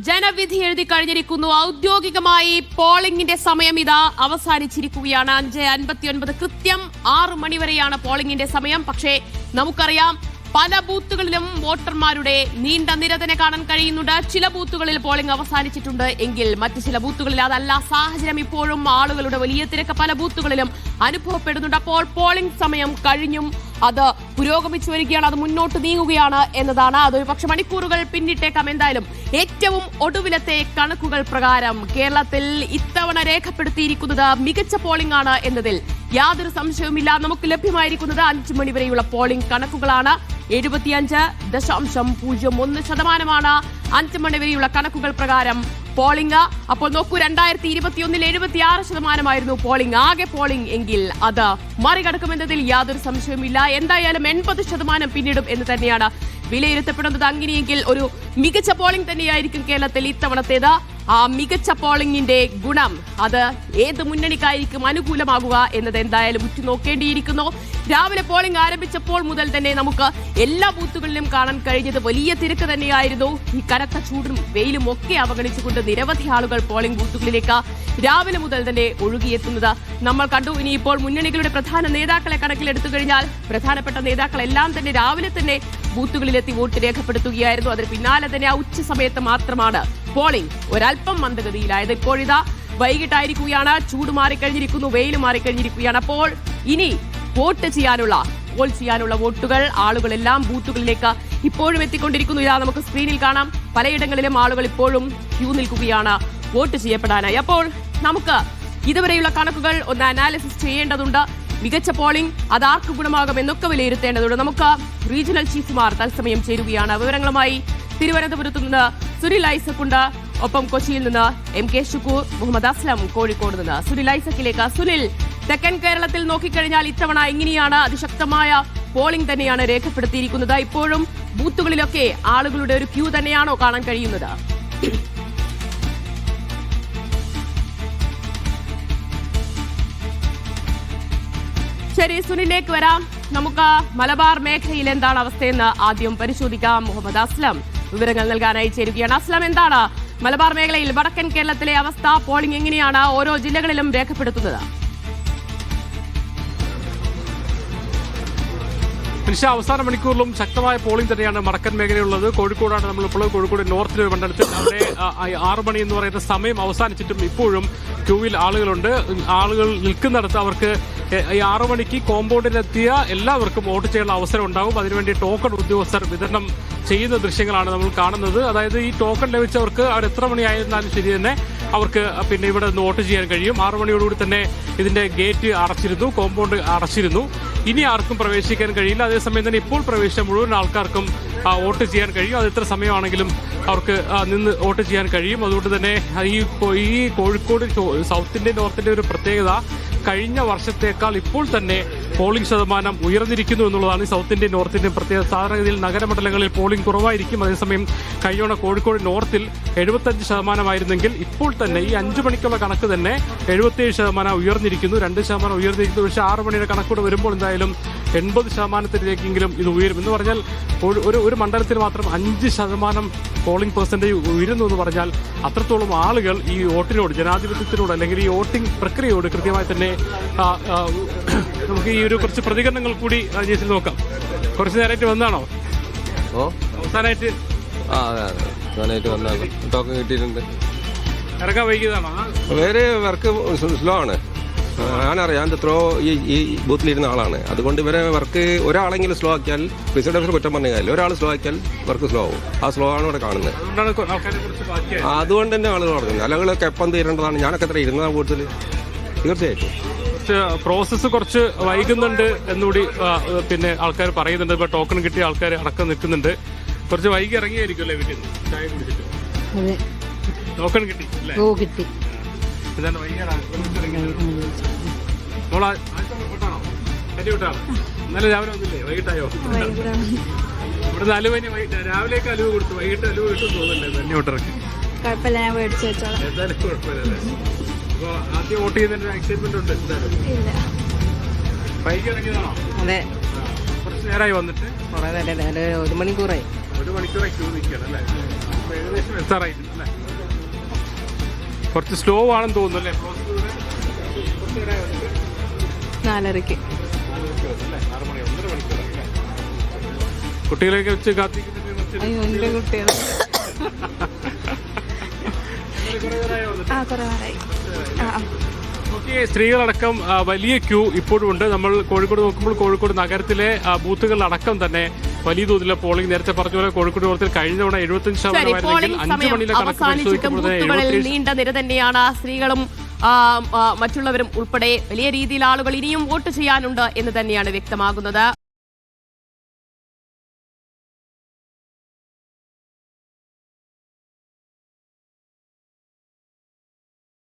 ജനവിധി എഴുതി കഴിഞ്ഞിരിക്കുന്നു. ഔദ്യോഗികമായി പോളിംഗിന്റെ സമയം ഇതാ അവസാനിച്ചിരിക്കുകയാണ്. 5:59 കൃത്യം 6 മണി വരെയാണ് പോളിംഗിന്റെ സമയം. പക്ഷേ നമുക്കറിയാം പല ബൂത്തുകളിലും വോട്ടർമാരുടെ നീണ്ട നിര തന്നെ കാണാൻ കഴിയുന്നുണ്ട്. ചില ബൂത്തുകളിൽ പോളിംഗ് അവസാനിച്ചിട്ടുണ്ട് എങ്കിൽ മറ്റു ചില ബൂത്തുകളിൽ അതല്ല സാഹചര്യം. ഇപ്പോഴും ആളുകളുടെ വലിയ തിരക്ക് പല ബൂത്തുകളിലും അനുഭവപ്പെടുന്നുണ്ട്. അപ്പോൾ പോളിംഗ് സമയം കഴിഞ്ഞും അത് പുരോഗമിച്ചു വരികയാണ്, അത് മുന്നോട്ട് നീങ്ങുകയാണ് എന്നതാണ്. അതൊരു പക്ഷെ മണിക്കൂറുകൾ പിന്നിട്ടേക്കാം. എന്തായാലും ഏറ്റവും ഒടുവിലത്തെ കണക്കുകൾ പ്രകാരം കേരളത്തിൽ ഇത്തവണ രേഖപ്പെടുത്തിയിരിക്കുന്നത് മികച്ച പോളിംഗ് ആണ് എന്നതിൽ യാതൊരു സംശയവുമില്ല. നമുക്ക് ലഭ്യമായിരിക്കുന്നത് 5 മണി വരെയുള്ള പോളിംഗ് കണക്കുകളാണ്. 75.01% 5 മണി വരെയുള്ള കണക്കുകൾ പ്രകാരം പോളിംഗ്. അപ്പോൾ നോക്കൂ, 2021 76% പോളിംഗ്, ആകെ പോളിംഗ് എങ്കിൽ അത് മറികടക്കുമെന്നതിൽ യാതൊരു സംശയവുമില്ല. എന്തായാലും 80% പിന്നിടും എന്ന് തന്നെയാണ് വിലയിരുത്തപ്പെടുന്നത്. അങ്ങനെയെങ്കിൽ ഒരു മികച്ച പോളിംഗ് തന്നെയായിരിക്കും കേരളത്തിൽ ഇത്തവണത്തേത്. ആ മികച്ച പോളിംഗിന്റെ ഗുണം അത് ഏത് മുന്നണിക്കായിരിക്കും അനുകൂലമാകുക എന്നത് എന്തായാലും ഉറ്റുനോക്കേണ്ടിയിരിക്കുന്നു. രാവിലെ പോളിംഗ് ആരംഭിച്ചപ്പോൾ മുതൽ തന്നെ നമുക്ക് എല്ലാ ബൂത്തുകളിലും കാണാൻ കഴിഞ്ഞത് വലിയ തിരക്ക് തന്നെയായിരുന്നു. ഈ കനത്ത ചൂടും വെയിലും ഒക്കെ അവഗണിച്ചുകൊണ്ട് നിരവധി ആളുകൾ പോളിംഗ് ബൂത്തുകളിലേക്ക് രാവിലെ മുതൽ തന്നെ ഒഴുകിയെത്തുന്നത് നമ്മൾ കണ്ടു. ഇനിയിപ്പോൾ മുന്നണികളുടെ പ്രധാന നേതാക്കളെ കണക്കിലെടുത്തു കഴിഞ്ഞാൽ പ്രധാനപ്പെട്ട നേതാക്കളെല്ലാം തന്നെ രാവിലെ തന്നെ ബൂത്തുകളിലെത്തി വോട്ട് രേഖപ്പെടുത്തുകയായിരുന്നു. അതിന് പിന്നാലെ തന്നെ ആ ഉച്ച സമയത്ത് മാത്രമാണ് പോളിംഗ് ഒരൽപ്പം മന്ദഗതിയിലായത്. ഇപ്പോഴിതാ വൈകിട്ടായിരിക്കുകയാണ്, ചൂട് മാറിക്കഴിഞ്ഞിരിക്കുന്നു, വെയിൽ മാറിക്കഴിഞ്ഞിരിക്കുകയാണ്. അപ്പോൾ ഇനി പോൾ ചെയ്യാനുള്ള വോട്ടുകൾ ആളുകളെല്ലാം ബൂത്തുകളിലേക്ക് ഇപ്പോഴും എത്തിക്കൊണ്ടിരിക്കുന്നു. ഇതാ നമുക്ക് സ്ക്രീനിൽ കാണാം, പലയിടങ്ങളിലും ആളുകൾ ഇപ്പോഴും ക്യൂ നിൽക്കുകയാണ് വോട്ട് ചെയ്യപ്പെടാനായി. അപ്പോൾ നമുക്ക് ഇതുവരെയുള്ള കണക്കുകൾ ഒന്ന് അനാലിസിസ് ചെയ്യേണ്ടതുണ്ട്. മികച്ച പോളിംഗ് അതാർക്ക് ഗുണമാകും എന്നൊക്കെ വിലയിരുത്തേണ്ടതുണ്ട്. നമുക്ക് റീജിയണൽ ചീഫുമാർ തത്സമയം ചേരുകയാണ്. വിവരങ്ങളുമായി തിരുവനന്തപുരത്ത് നിന്ന് സുനിൽ ഐസക്കുണ്ട്, ഒപ്പം കൊച്ചിയിൽ നിന്ന് MK ഷുക്കൂർ, മുഹമ്മദ് അസ്ലം കോഴിക്കോട് നിന്ന്. സുനിൽ ഐസക്കിലേക്ക്. സുനിൽ, തെക്കൻ കേരളത്തിൽ നോക്കിക്കഴിഞ്ഞാൽ ഇത്തവണ എങ്ങനെയാണ്? അതിശക്തമായ പോളിംഗ് തന്നെയാണ് രേഖപ്പെടുത്തിയിരിക്കുന്നത്. ഇപ്പോഴും ബൂത്തുകളിലൊക്കെ ആളുകളുടെ ഒരു ക്യൂ തന്നെയാണോ കാണാൻ കഴിയുന്നത്? ശരി, സുനിലേക്ക് വരാം. നമുക്ക് മലബാർ മേഖലയിൽ എന്താണ് അവസ്ഥയെന്ന് ആദ്യം പരിശോധിക്കാം. മുഹമ്മദ് അസ്ലം വിവരങ്ങൾ നൽകാനായി ചേരുകയാണ്. അസ്ലം, എന്താണ് മലബാർ മേഖലയിൽ വടക്കൻ കേരളത്തിലെ അവസ്ഥ? പോളിംഗ് എങ്ങനെയാണ് ഓരോ ജില്ലകളിലും രേഖപ്പെടുത്തുന്നത്? അവസാന മണിക്കൂറിലും ശക്തമായ പോളിംഗ് തന്നെയാണ് വടക്കൻ മേഖലയുള്ളത്. കോഴിക്കോടാണ് നമ്മളിപ്പോൾ. കോഴിക്കോട് നോർത്തിലെ ഒരു മണ്ഡലത്തിൽ അവിടെ 6 മണി എന്ന് പറയുന്ന സമയം അവസാനിച്ചിട്ടും ഇപ്പോഴും ക്യൂവിൽ ആളുകളുണ്ട്. ആളുകൾ നിൽക്കുന്നിടത്ത് അവർക്ക് ഈ 6 മണിക്ക് കോമ്പൗണ്ടിലെത്തിയ എല്ലാവർക്കും വോട്ട് ചെയ്യാനുള്ള അവസരം ഉണ്ടാകും. അതിനുവേണ്ടി ടോക്കൺ ഉദ്യോഗസ്ഥർ വിതരണം ചെയ്യുന്ന ദൃശ്യങ്ങളാണ് നമ്മൾ കാണുന്നത്. അതായത് ഈ ടോക്കൺ ലഭിച്ചവർക്ക് അവർ എത്ര മണിയായിരുന്നാലും ശരി തന്നെ അവർക്ക് പിന്നെ ഇവിടെ നിന്ന് വോട്ട് ചെയ്യാൻ കഴിയും. 6 മണിയോടുകൂടി തന്നെ ഇതിന്റെ ഗേറ്റ് അടച്ചിരുന്നു, കോമ്പൗണ്ട് അടച്ചിരുന്നു. ഇനി ആർക്കും പ്രവേശിക്കാൻ കഴിയില്ല. അതേസമയം തന്നെ ഇപ്പോൾ പ്രവേശിച്ച മുഴുവൻ ആൾക്കാർക്കും വോട്ട് ചെയ്യാൻ കഴിയും. അത് എത്ര സമയമാണെങ്കിലും അവർക്ക് നിന്ന് വോട്ട് ചെയ്യാൻ കഴിയും. അതുകൊണ്ട് തന്നെ ഈ കോഴിക്കോട് സൗത്ത് ഇന്ത്യൻ നോർത്തിന്റെ ഒരു പ്രത്യേകത, കഴിഞ്ഞ വർഷത്തേക്കാൾ ഇപ്പോൾ തന്നെ പോളിംഗ് ശതമാനം ഉയർന്നിരിക്കുന്നു എന്നുള്ളതാണ് ഈ സൗത്ത് ഇന്ത്യൻ നോർത്തിന്റെ പ്രത്യേകത. സാധാരണഗതിയിൽ നഗരമണ്ഡലങ്ങളിൽ പോളിംഗ് കുറവായിരിക്കും. അതേസമയം കഴിഞ്ഞ കോഴിക്കോട് നോർത്തിൽ 75% ഇപ്പോൾ തന്നെ ഈ 5 മണിക്കുള്ള കണക്ക് തന്നെ 77% ഉയർന്നിരിക്കുന്നു, 2% ഉയർന്നിരിക്കുന്നു. പക്ഷേ 6 മണിയുടെ കണക്കൂടെ വരുമ്പോൾ എന്തായാലും 80%-ത്തിലേക്കെങ്കിലും ഇത് ഉയരും. എന്ന് പറഞ്ഞാൽ ഒരു മണ്ഡലത്തിൽ മാത്രം 5% പോളിംഗ് പെർസെന്റേജ് ഉയരുന്നു എന്ന് പറഞ്ഞാൽ അത്രത്തോളം ആളുകൾ ഈ വോട്ടിനോട്, ജനാധിപത്യത്തിനോട് അല്ലെങ്കിൽ ഈ വോട്ടിംഗ് പ്രക്രിയയോട് കൃത്യമായി തന്നെ നമുക്ക് ഈ ഒരു കുറച്ച് പ്രതികരണങ്ങൾ കൂടി രാജേഷിൽ നോക്കാം. കുറച്ച് നേരമായിട്ട് വന്നാണോ? അവസാനമായിട്ട് ടോക്കൺ കിട്ടിയിട്ടുണ്ട്. ഇറങ്ങാൻ വൈകിയതാണോ? വേറെ വർക്ക് സ്ലോ ആണ്. ഞാനറിയാം, ത്രോ ഈ ബൂത്തിലിരുന്ന ആളാണ്. അതുകൊണ്ട് ഇവരെ വർക്ക് ഒരാളെങ്കിലും സ്ലോ ആക്കിയാൽ പ്രിസിഡന്റ് കുറ്റം പറഞ്ഞ കാര്യം, ഒരാൾ സ്ലോ ആക്കിയാൽ വർക്ക് സ്ലോ ആവും. ആ സ്ലോ ആണ് ഇവിടെ കാണുന്നത്. അതുകൊണ്ട് തന്നെ ആളുകൾ പറഞ്ഞത് അലകളൊക്കെ എപ്പം തീരേണ്ടതാണ്. ഞാനൊക്കെ എത്ര ഇരുന്ന ബൂത്തിൽ തീർച്ചയായിട്ടും പ്രോസസ്സ് കുറച്ച് വൈകുന്നുണ്ട് എന്നുകൂടി പിന്നെ ആൾക്കാർ പറയുന്നുണ്ട്. ഇപ്പൊ ടോക്കൺ കിട്ടിയ ആൾക്കാർ അടക്കം നിൽക്കുന്നുണ്ട്. കുറച്ച് വൈകി ഇറങ്ങിയായിരിക്കും അല്ലേ വീട്ടിൽ നിന്ന് ചായ കുടിച്ചിട്ട്? ടോക്കൺ കിട്ടി അല്ലേ? ഇതാണ് വൈകിയാണ് ഇന്നലെ രാവിലെ വന്നില്ലേ? വൈകിട്ടായോ? ഇവിടെ 4 മണി രാവിലേക്ക് അലുവ കൊടുത്തു, വൈകിട്ട് അലുവ കിട്ടും തോന്നുന്നില്ലേ? തന്നെ വിട്ടിറക്കി എന്തായാലും കുഴപ്പമില്ലല്ലേ? അപ്പൊ ആദ്യം വോട്ട് ചെയ്യുന്നതിന്റെ എക്സൈറ്റ്മെന്റ് ഉണ്ട്. വൈകി ഇറങ്ങിയതാണോ? അതെ, കുറച്ച് നേരമായി വന്നിട്ട്. 1 മണിക്കൂറായി. 1 മണിക്കൂറായി ക്യൂ നിൽക്കണം അല്ലേ? ഏകദേശം എത്താറായിട്ടുണ്ട് അല്ലേ? കുറച്ച് സ്ലോ ആണെന്ന് തോന്നുന്നു അല്ലേ? 4:30. കുട്ടികളെയൊക്കെ വെച്ച് കാത്തിരിക്കുന്നത് അയ്യോ എന്റെ കുട്ടികൾ കുറെ നേരമായി. ഓക്കെ, സ്ത്രീകളടക്കം വലിയ ക്യൂ ഇപ്പോഴും ഉണ്ട്. നമ്മൾ കോഴിക്കോട് നോക്കുമ്പോൾ കോഴിക്കോട് നഗരത്തിലെ ബൂത്തുകളിലടക്കം തന്നെ വലിയ തോതിലുള്ള പോളിംഗ്. നേരത്തെ പറഞ്ഞ പോലെ കോഴിക്കോട് നോർത്തിൽ കഴിഞ്ഞ തവണ 75% പോളിംഗ് 5 സമയം മണിയിലെ കണക്ക് അവസാനിച്ചിട്ടും ബൂത്തുകളിൽ പരിശോധിക്കുമ്പോൾ നീണ്ട നിര തന്നെയാണ്. സ്ത്രീകളും മറ്റുള്ളവരും ഉൾപ്പെടെ വലിയ രീതിയിൽ ആളുകൾ ഇനിയും വോട്ട് ചെയ്യാനുണ്ട് എന്ന് തന്നെയാണ് വ്യക്തമാകുന്നത്.